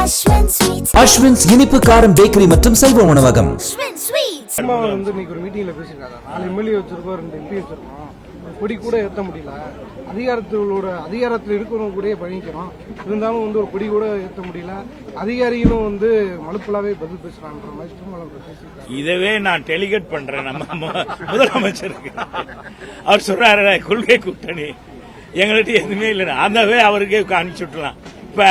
அஸ்வின்ஸ் இனிப்பு காரம் பேக்கரி மற்றும் செல்வ உணவகம். வந்து இன்னைக்கு ஒரு மீட்டிங்ல பேசிருக்காங்க. 4 எம்எல்ஏ வச்சிருக்கோம், 2 எம்பி வச்சிருக்கோம், கொடி கூட ஏற்ற முடியல. அதிகாரத்தில் இருக்கிறவங்க கூட பயணிக்கிறோம், இருந்தாலும் வந்து ஒரு கொடி கூட ஏற்ற முடியல. அதிகாரிகளும் வந்து மலுப்பலாவே பதில் பேசுறான்ற மாதிரி திருமாவளவன் பேசியிருக்காங்க. இதவே நான் டெலிகேட் பண்றேன் நம்ம முதலமைச்சருக்கு. அவர் சொல்றாரு கொள்கை கூட்டணி எங்கள்கிட்ட எதுவுமே இல்லை, அந்தவே அவருக்கே அனுப்பிச்சு விட்டுலாம். இப்ப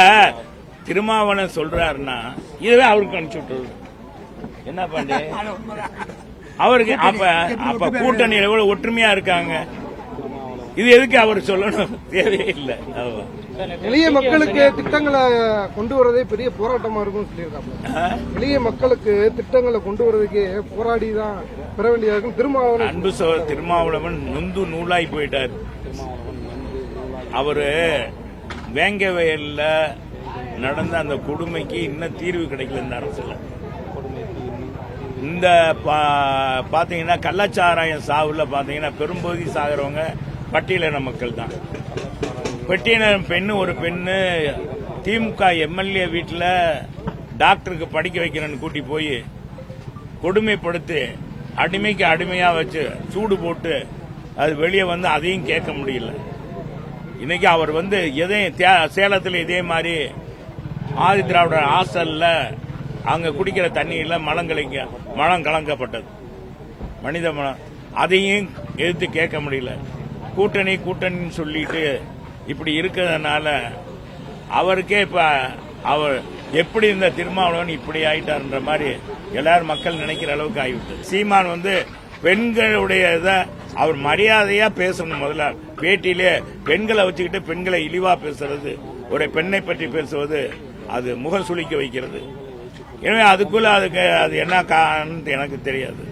திருமாவளவன் சொல்றாருன்னா இதுவே அவருக்கு அனுப்பிச்சு விட்டுருது. என்ன பண்ணு அவருக்கு அப்ப கூட்டணியில கூட ஒற்றுமையா இருக்காங்க. இது எதுக்கு அவர் சொல்லணும், தேவையே இல்லை. எளிய மக்களுக்கு திட்டங்களை கொண்டு வரதே பெரிய போராட்டமா இருக்கும் சொல்லியிருக்காங்க. எளிய மக்களுக்கு திட்டங்களை கொண்டு வரதுக்கே போராடி தான் பெற வேண்டியதா இருக்கும். திருமாவளவன் நொந்து நூலாய் போயிட்டார். அவரு வேங்க வயல்ல நடந்த அந்த கொடுமைக்கு இன்னும் தீர்வு கிடைக்கல இந்த அரசுல. இந்த பாத்தீங்கன்னா கள்ளச்சாராயம் சாவுல பாத்தீங்கன்னா பெரும்பகுதி சாகிறவங்க பட்டியலின மக்கள் தான். பட்டியலின பெண்ணு ஒரு பெண்ணு திமுக எம்எல்ஏ வீட்டில் டாக்டருக்கு படிக்க வைக்கிறேன்னு கூட்டி போய் கொடுமைப்படுத்தி அடிமைக்கு அடிமையா வச்சு சூடு போட்டு அது வெளியே வந்து அதையும் கேட்க முடியல. இன்னைக்கு அவர் வந்து சேலத்தில் இதே மாதிரி ஆதி திராவிடர் ஹாஸ்டல்ல அங்க குடிக்கிற தண்ணியில மலம் கலங்கப்பட்டது, மனித மலம். அதையும் எதிர்த்து கேட்க முடியல. கூட்டணின்னு சொல்லிட்டு இப்படி இருக்கிறதுனால அவருக்கே இப்ப அவர் எப்படி இந்த திருமாவளவன் இப்படி ஆயிட்டார்ன்ற மாதிரி எல்லாரும் மக்கள் நினைக்கிற அளவுக்கு ஆகிவிட்டு. சீமான் வந்து பெண்களுடைய அவர் மரியாதையா பேசணும். முதல்ல பேட்டியிலே பெண்களை வச்சுக்கிட்டு பெண்களை இழிவா பேசுறது, ஒரு பெண்ணை பற்றி பேசுவது அது முகம் சுளிக்க வைக்கிறது. எனவே அதுக்குள்ள அது என்ன காரணம் எனக்கு தெரியாது.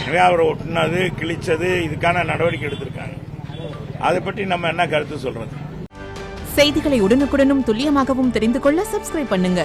எனவே அவர் ஒட்டினது கிழிச்சது இதுக்கான நடவடிக்கை எடுத்திருக்காங்க. அதை பற்றி நம்ம என்ன கருத்து சொல்றது? செய்திகளை உடனுக்குடனும் துல்லியமாகவும் தெரிந்து கொள்ள சப்ஸ்கிரைப் பண்ணுங்க.